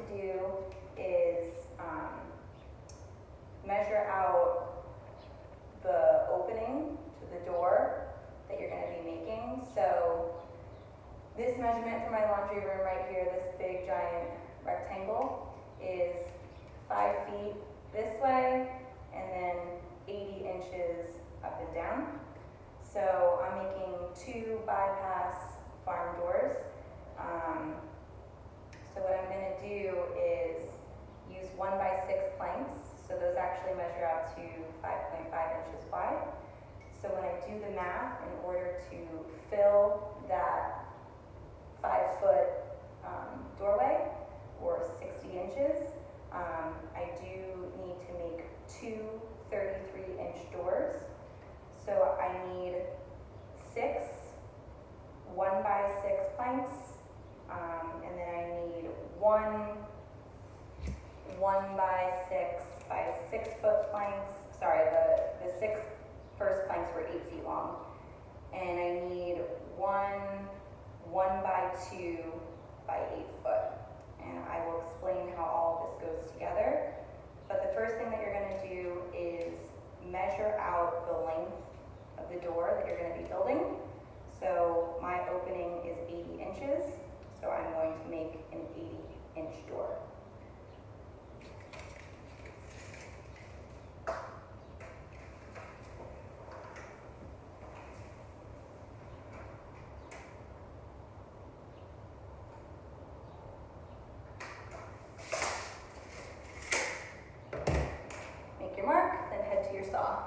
to do is measure out the opening to the door that you're going to be making. So this measurement for my laundry room right here, this big giant rectangle, is 5 feet this way and then 80 inches up and down. So I'm making 2 bypass farm doors. So what I'm going to do is use 1 by 6 planks. So those actually measure out to 5.5 inches wide. So when I do the math, in order to fill that 5-foot doorway, or 60 inches, I do need to make 2 33-inch doors. So I need 6 1 by 6 planks, and then I need 1 by 6 planks. Sorry, the 6 first planks were 8 feet long, and I need 1 by 2 by 8 foot. And I will explain how all this goes together. But the first thing that you're going to do is measure out the length of the door that you're going to be building. So my opening is 80 inches, so I'm going to make an 80-inch door. Make your mark, then head to your saw.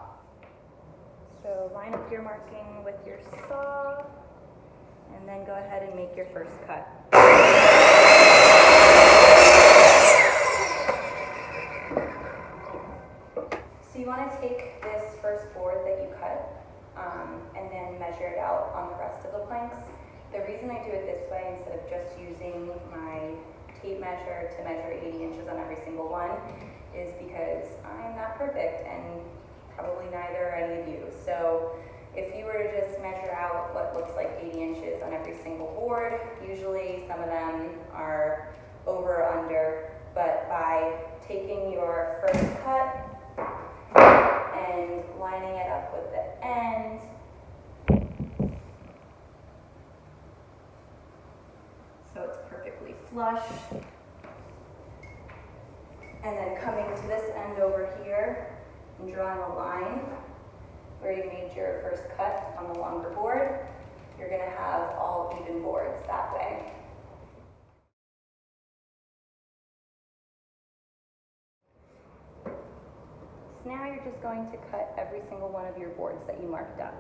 So line up your marking with your saw, and then go ahead and make your first cut. So you want to take this first board that you cut and then measure it out on the rest of the planks. The reason I do it this way instead of just using my tape measure to measure 80 inches on every single one is because I'm not perfect, and probably neither are any of you. So if you were to just measure out what looks like 80 inches on every single board, usually some of them are over or under, but by taking your first cut and lining it up with the end, so it's perfectly flush, and then coming to this end over here and drawing a line where you made your first cut on the longer board, you're going to have all even boards that way. So now you're just going to cut every single one of your boards that you marked up.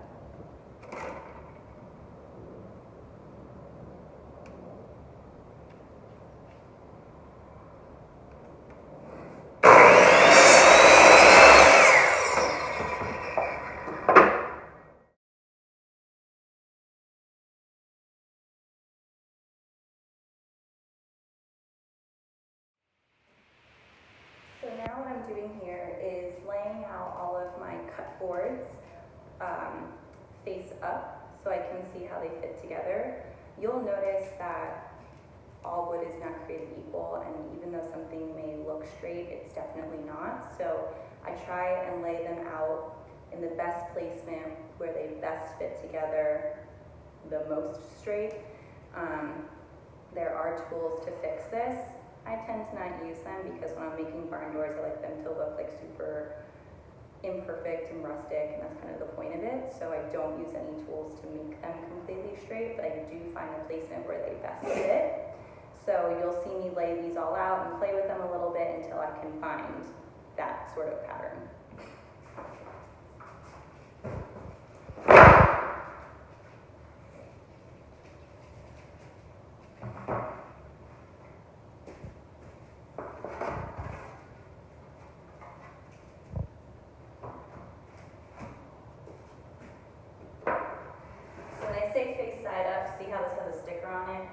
So now what I'm doing here is laying out all of my cut boards face up so I can see how they fit together. You'll notice that all wood is not created equal, and even though something may look straight, it's definitely not. So I try and lay them out in the best placement where they best fit together the most straight. There are tools to fix this. I tend to not use them because when I'm making barn doors, I like them to look like super imperfect and rustic, and that's kind of the point of it. So I don't use any tools to make them completely straight, but I do find a placement where they best fit. So you'll see me lay these all out and play with them a little bit until I can find that sort of pattern.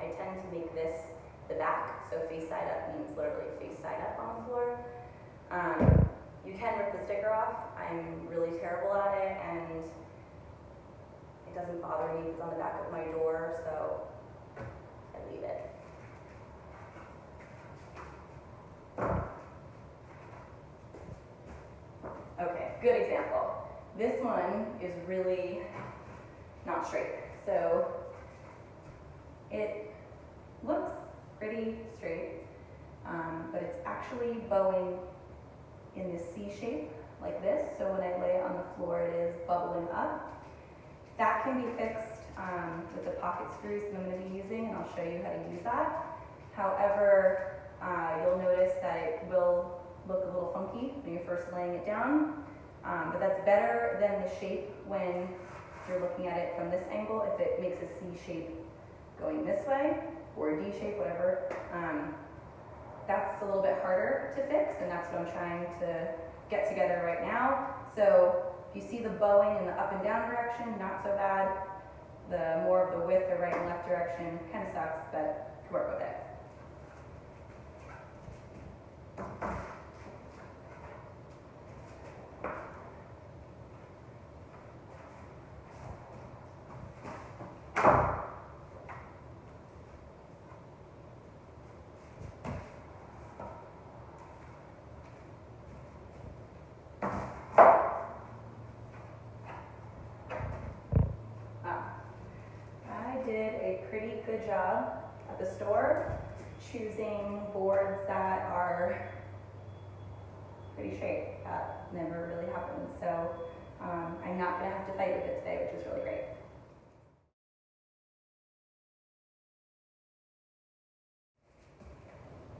I tend to make this the back, so face side up means literally face side up on the floor. You can rip the sticker off. I'm really terrible at it, and it doesn't bother me if it's on the back of my door, so I leave it. This one is really not straight. So it looks pretty straight, but it's actually bowing in this C shape like this. So when I lay it on the floor, it is bubbling up. That can be fixed with the pocket screws that I'm going to be using, and I'll show you how to use that. However, you'll notice that it will look a little funky when you're first laying it down, but that's better than the shape when you're looking at it from this angle. If it makes a C shape going this way, or a D shape, whatever, that's a little bit harder to fix, and that's what I'm trying to get together right now. So if you see the bowing in the up and down direction, not so bad. The more of the width or right and left direction kind of sucks, but you can work with it. Did a pretty good job at the store choosing boards that are pretty straight. That never really happens. So I'm not going to have to fight with it today, which is really great.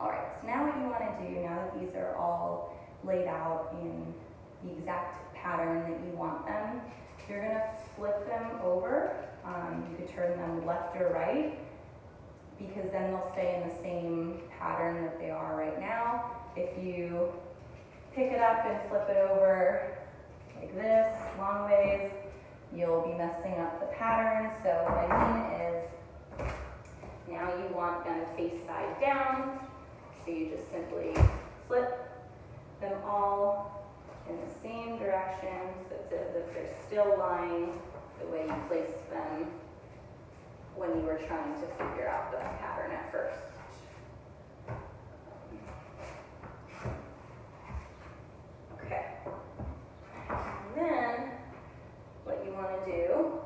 Alright, so now what you want to do, now that these are all laid out in the exact pattern that you want them, you're going to flip them over. You could turn them left or right, because then they'll stay in the same pattern that they are right now. If you pick it up and flip it over like this, long ways, you'll be messing up the pattern. So what I mean is, now you want them face side down, so you just simply flip them all in the same direction, so it's as if they're still lying the way you placed them when you were trying to figure out the pattern at first. Okay. And then what you want to do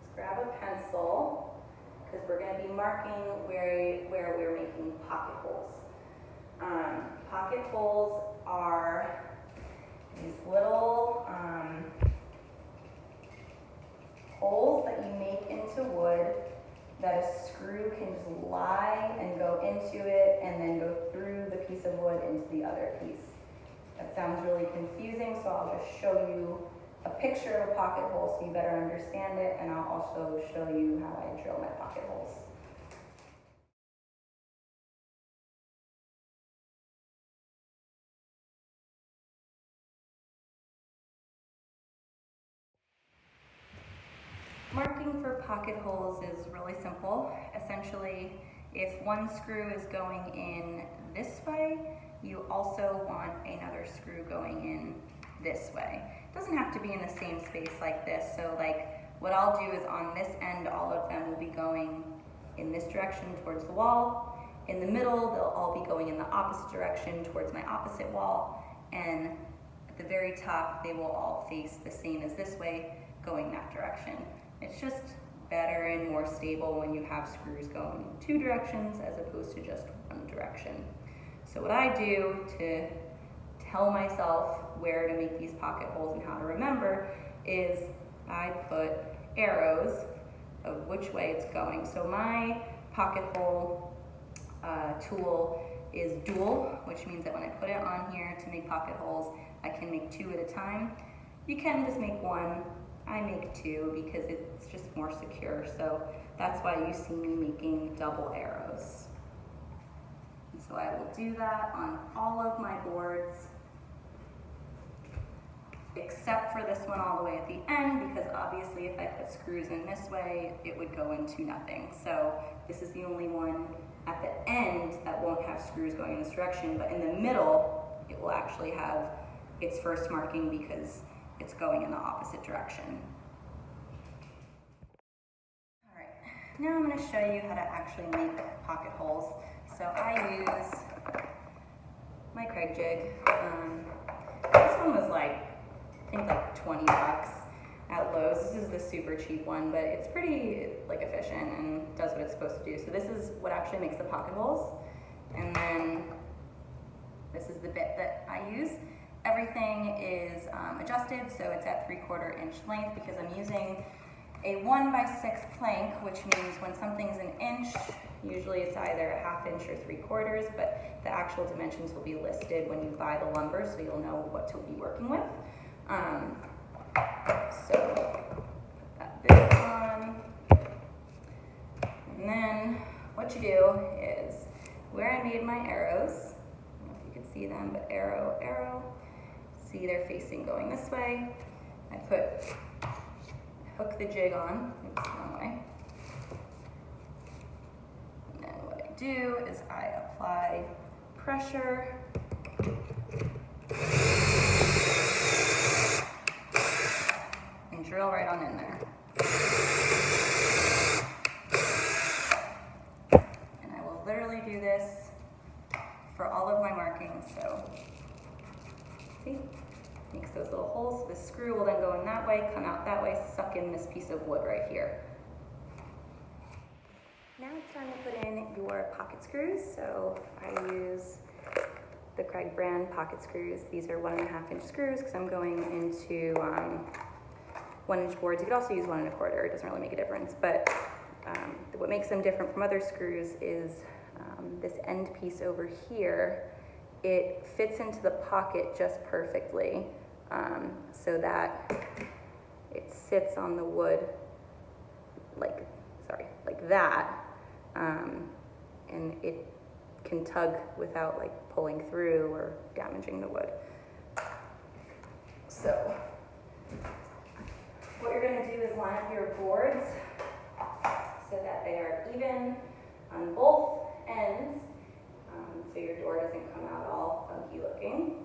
is grab a pencil, because we're going to be marking where we're making pocket holes. Pocket holes are these little holes that you make into wood that a screw can just lie and go into it and then go through the piece of wood into the other piece. That sounds really confusing, so I'll just show you a picture of a pocket hole so you better understand it, and I'll also show you how I drill my pocket holes. Marking for pocket holes is really simple. Essentially, if one screw is going in this way, you also want another screw going in this way. It doesn't have to be in the same space like this. So like what I'll do is on this end, all of them will be going in this direction towards the wall. In the middle, they'll all be going in the opposite direction towards my opposite wall. And at the very top, they will all face the same as this way, going that direction. It's just better and more stable when you have screws going in two directions as opposed to just one direction. So what I do to tell myself where to make these pocket holes and how to remember is I put arrows of which way it's going. So my pocket hole tool is dual, which means that when I put it on here to make pocket holes, I can make two at a time. You can just make one. I make two because it's just more secure. So that's why you see me making double arrows. And so I will do that on all of my boards, except for this one all the way at the end, because obviously if I put screws in this way, it would go into nothing. So this is the only one at the end that won't have screws going in this direction, but in the middle, it will actually have its first marking because it's going in the opposite direction. All right, now I'm going to show you how to actually make pocket holes. So I use my Kreg jig. This one was like, I think like 20 bucks at Lowe's. This is the super cheap one, but it's pretty like efficient and does what it's supposed to do. So this is what actually makes the pocket holes. And then this is the bit that I use. Everything is adjusted, so it's at 3/4 inch length because I'm using a 1x6 plank, which means when something's an inch, usually it's either 1/2 inch or 3/4, but the actual dimensions will be listed when you buy the lumber, so you'll know what to be working with. So put that bit on, and then what you do is where I made my arrows, I don't know if you can see them, but arrow, arrow, see they're facing going this way. I hook the jig on, oops, wrong way. And then what I do is I apply pressure. And drill right on in there. And I will literally do this for all of my markings, so see? Makes those little holes. The screw will then go in that way, come out that way, suck in this piece of wood right here. Now it's time to put in your pocket screws. So I use the Kreg brand pocket screws. These are 1.5 inch screws because I'm going into 1 inch boards. You could also use 1 1/4. It doesn't really make a difference. But what makes them different from other screws is this end piece over here. It fits into the pocket just perfectly, so that it sits on the wood like that, and it can tug without like pulling through or damaging the wood. So what you're going to do is line up your boards so that they are even on both ends, so your door doesn't come out all funky looking.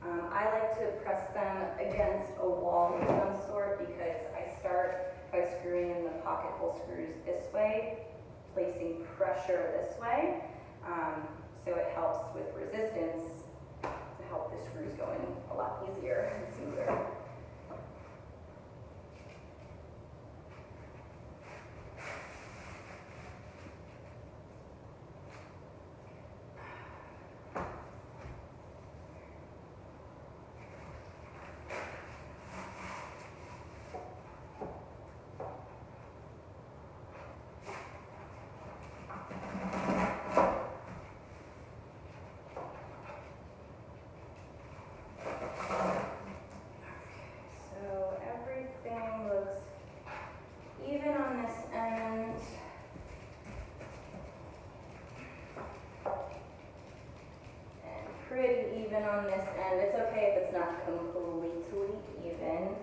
I like to press them against a wall of some sort because I start by screwing in the pocket hole screws this way, placing pressure this way, so it helps with resistance to help the screws go in a lot easier and smoother. Pretty even on this end. It's okay if it's not completely even.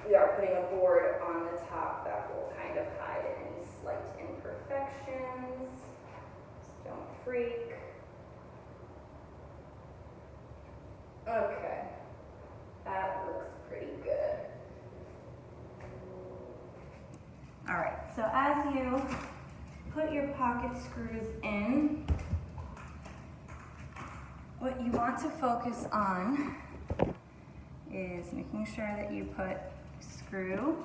We are putting a board on the top that will kind of hide any slight imperfections. Just don't freak. Okay, that looks pretty good. All right, so as you put your pocket screws in, what you want to focus on is making sure that you put a screw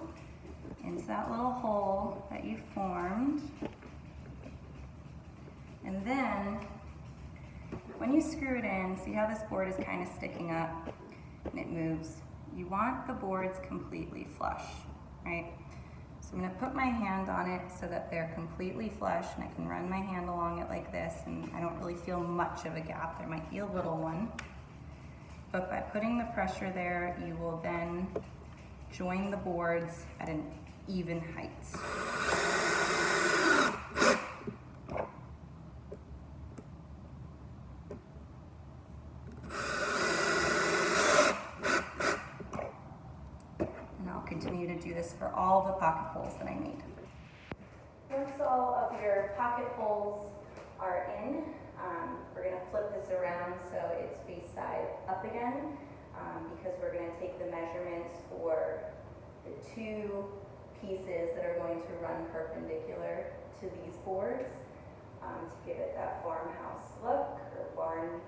into that little hole that you formed. And then when you screw it in, see how this board is kind of sticking up and it moves? You want the boards completely flush, right? So I'm going to put my hand on it so that they're completely flush, and I can run my hand along it like this, and I don't really feel much of a gap. There might be a little one. But by putting the pressure there, you will then join the boards at an even height. Continue to do this for all the pocket holes that I made. Once all of your pocket holes are in, we're going to flip this around so it's face side up again, because we're going to take the measurements for the two pieces that are going to run perpendicular to these boards to give it that farmhouse look or barn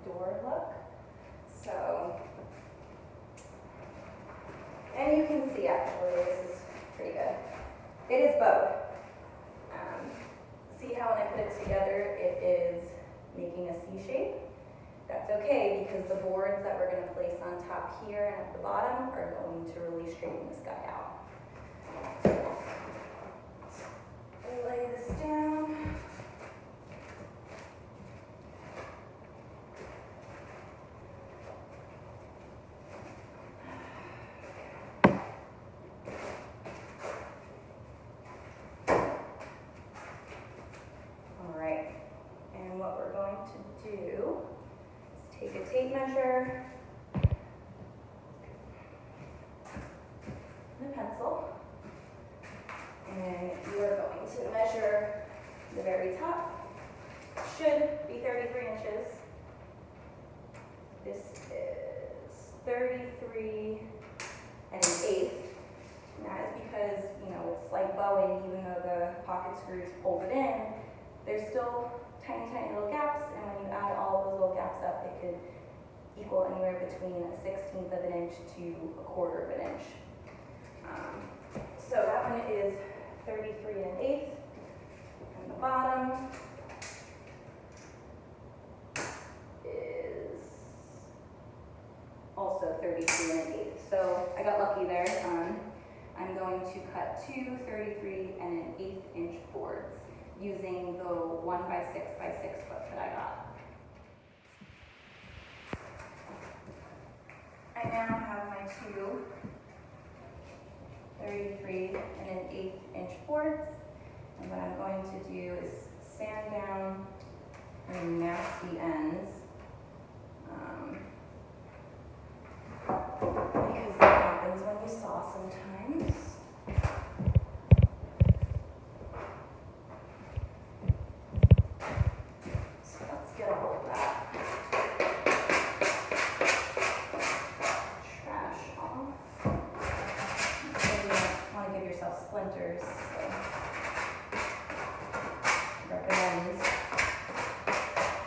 door look. So, and you can see actually this is pretty good. It is bowed. See how when I put it together, it is making a C shape? That's okay because the boards that we're going to place on top here and at the bottom are going to really straighten this guy out. So, lay this down. Take a tape measure and a pencil, and you are going to measure the very top. Should be 33 inches. This is 33 and an eighth. And that is because, it's like bowing, even though the pocket screws hold it in, there's still tiny, tiny little gaps, and when you add all those little gaps up, it could equal anywhere between 1/16 of an inch to 1/4 of an inch. So that one is 33 and an eighth, and the bottom is also 33 and an eighth. So I got lucky there. I'm going to cut two 33 and an eighth inch boards using the 1 by 6 by 6 foot that I got. I now have my two 33 and an eighth inch boards, and what I'm going to do is sand down any nasty ends, because that happens when you saw sometimes. Splinters, so recommend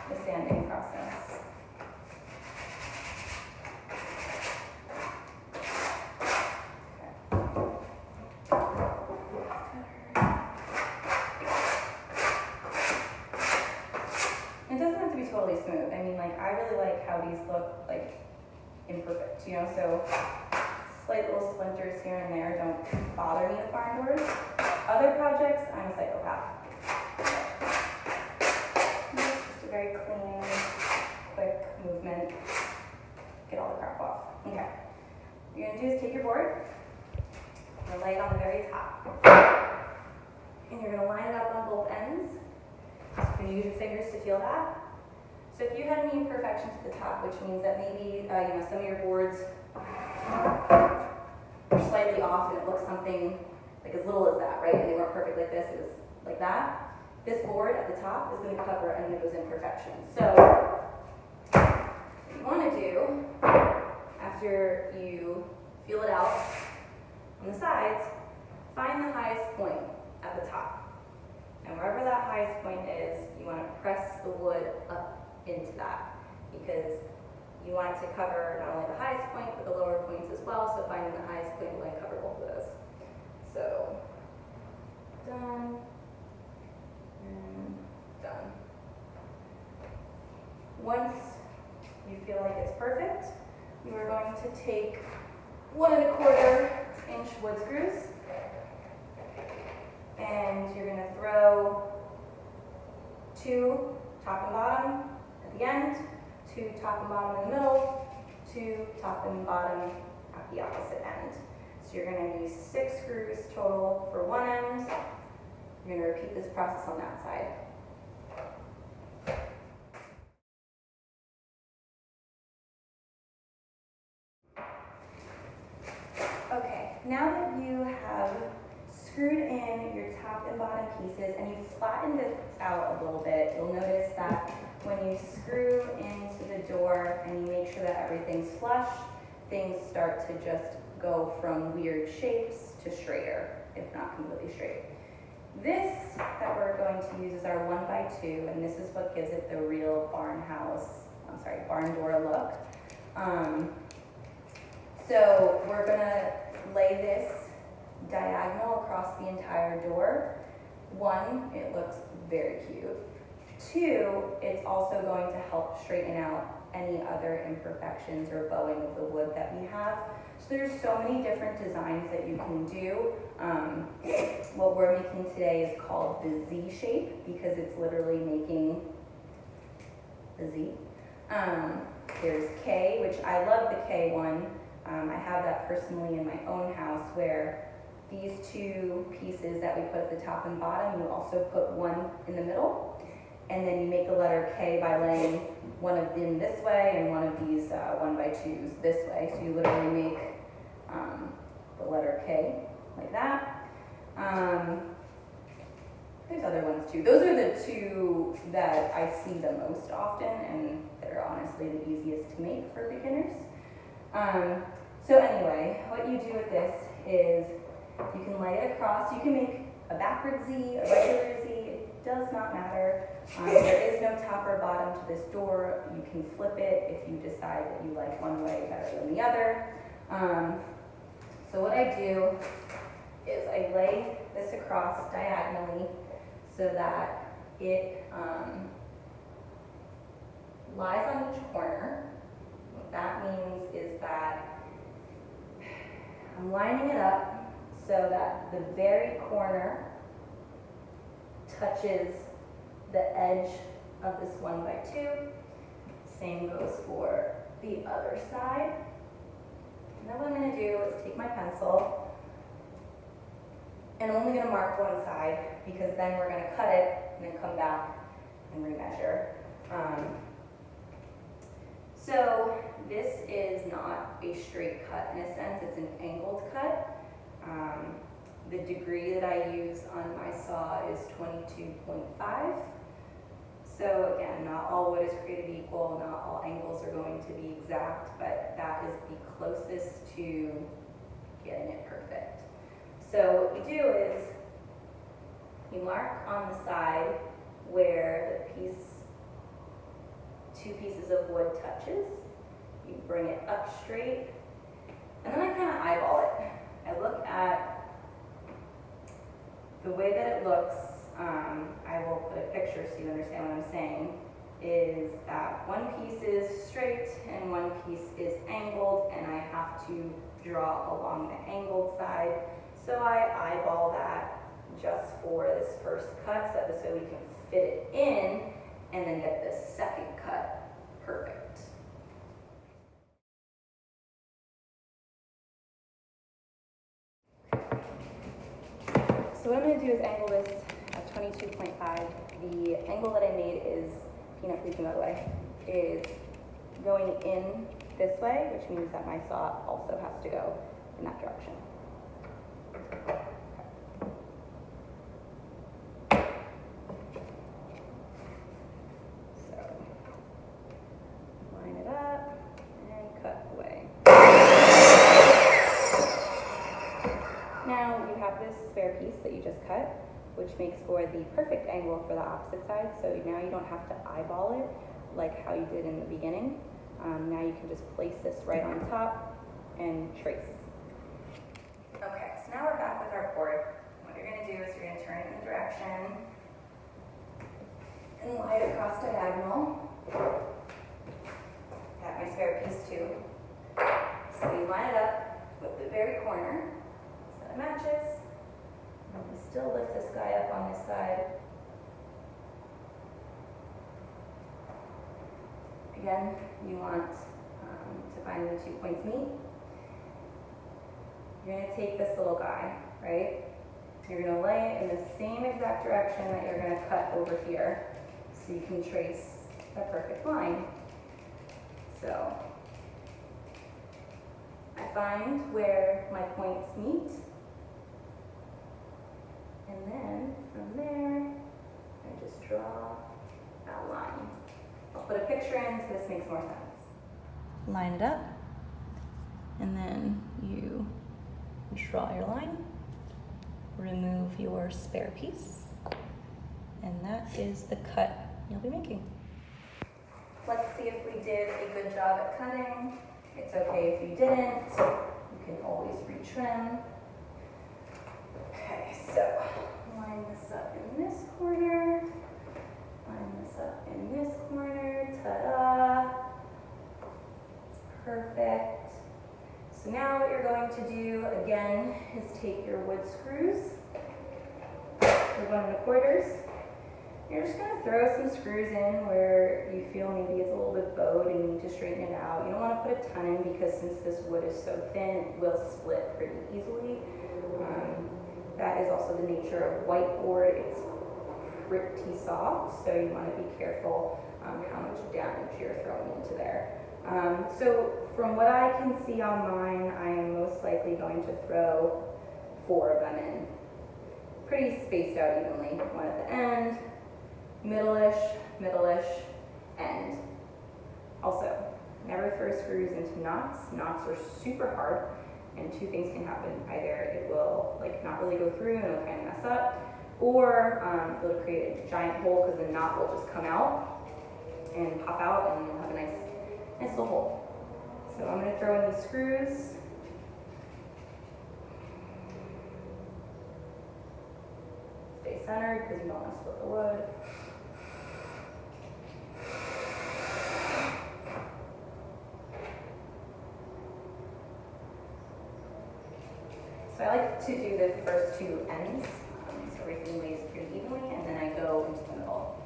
the sanding process. It doesn't have to be totally smooth. I mean, I really like how these look imperfect, so slight little splinters here and there don't bother me with barn doors. Other projects, I'm a psychopath. Just a very clean, quick movement. Get all the crap off. Okay. What you're gonna do is take your board, you're gonna lay it on the very top, and you're gonna line it up on both ends. So you can use your fingers to feel that. So if you had any imperfections at the top, which means that maybe some of your boards are slightly off and it looks something as little as that, right? And they weren't perfect like this, it was like that. This board at the top is going to cover any of those imperfections. So what you want to do, after you feel it out on the sides, find the highest point at the top. And wherever that highest point is, you want to press the wood up into that, because you want it to cover not only the highest point, but the lower points as well, so finding the highest point will cover both of those. So, done, and done. Once you feel like it's perfect, you are going to take 1 1/4 inch wood screws, and you're going to throw 2 top and bottom at the end, 2 top and bottom in the middle, 2 top and bottom at the opposite end. So you're going to use 6 screws total for one end. You're going to repeat this process on that side. Okay, now that you have screwed in your top and bottom pieces and you've flattened it out a little bit, you'll notice that when you screw into the door and you make sure that everything's flush, things start to just go from weird shapes to straighter, if not completely straight. This that we're going to use is our 1 by 2, and this is what gives it the real barn door look. So we're gonna lay this diagonal across the entire door. One, it looks very cute. Two, it's also going to help straighten out any other imperfections or bowing of the wood that we have. So there's so many different designs that you can do. What we're making today is called the Z shape because it's literally making a Z. There's K, which I love the K one. I have that personally in my own house where these two pieces that we put at the top and bottom, you also put one in the middle, and then you make the letter K by laying one of them this way and one of these 1x2s this way. So you literally make the letter K like that. There's other ones too. Those are the two that I see the most often, and they're honestly the easiest to make for beginners. So anyway, what you do with this is you can lay it across. You can make a backward Z, a regular Z. It does not matter. There is no top or bottom to this door. You can flip it if you decide that you like one way better than the other. So what I do is I lay this across diagonally so that it lies on each corner. What that means is that I'm lining it up so that the very corner touches the edge of this 1x2. Same goes for the other side. And then what I'm going to do is take my pencil, and I'm only going to mark one side because then we're going to cut it and then come back and remeasure. So this is not a straight cut in a sense, it's an angled cut. The degree that I use on my saw is 22.5. So again, not all wood is created equal, not all angles are going to be exact, but that is the closest to getting it perfect. So what you do is you mark on the side where the two pieces of wood touches. You bring it up straight, and then I kind of eyeball it. I look at the way that it looks. I will put a picture so you understand what I'm saying, is that one piece is straight and one piece is angled, and I have to draw along the angled side. So I eyeball that just for this first cut so we can fit it in and then get the second cut perfect. So what I'm going to do is angle this at 22.5. The angle that I made is, peanut please move out of the way, is going in this way, which means that my saw also has to go in that direction. So line it up and cut away. Now you have this spare piece that you just cut, which makes for the perfect angle for the opposite side. So now you don't have to eyeball it like how you did in the beginning. Now you can just place this right on top and trace. Okay, so now we're back with our board. What you're going to do is you're going to turn it in the direction and lie it across diagonal. Got my spare piece too. So you line it up with the very corner so that it matches. And you still lift this guy up on this side. Again, you want to find where the 2 points meet. You're going to take this little guy, right? You're going to lay it in the same exact direction that you're going to cut over here so you can trace a perfect line. So I find where my points meet, and then from there I just draw that line. I'll put a picture in so this makes more sense. Line it up, and then you draw your line, remove your spare piece, and that is the cut you'll be making. let's see if we did a good job at cutting. It's okay if you didn't. You can always retrim. Okay, so line this up in this corner. Line this up in this corner. Ta-da! Perfect. So now what you're going to do again is take your wood screws, your 1 1/4. You're just going to throw some screws in where you feel maybe it's a little bit bowed and you need to straighten it out. You don't want to put a ton in because since this wood is so thin, it will split pretty easily. That is also the nature of whiteboard. It's pretty soft, so you want to be careful how much damage you're throwing into there. So from what I can see on mine, I am most likely going to throw 4 of them in. Pretty spaced out evenly. 1 at the end, middle-ish, end. Also, never throw screws into knots. Knots are super hard, and 2 things can happen. Either it will not really go through and it'll kind of mess up, or it'll create a giant hole because the knot will just come out and pop out and you'll have a nice little hole. So I'm going to throw in these screws. Stay centered because you don't want to split the wood. So I like to do the first 2 ends, so everything lays pretty evenly, and then I go into the middle.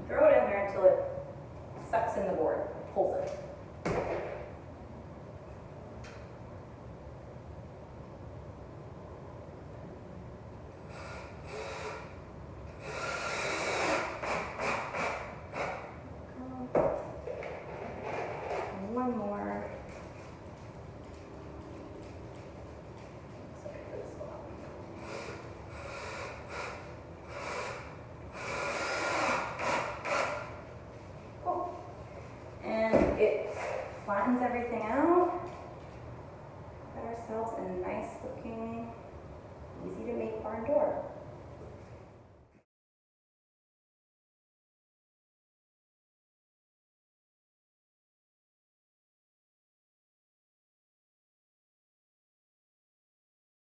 Throw it in there until it sucks in the board, pulls it. One more. Cool. And it flattens everything out. Got ourselves a nice looking, easy to make barn door.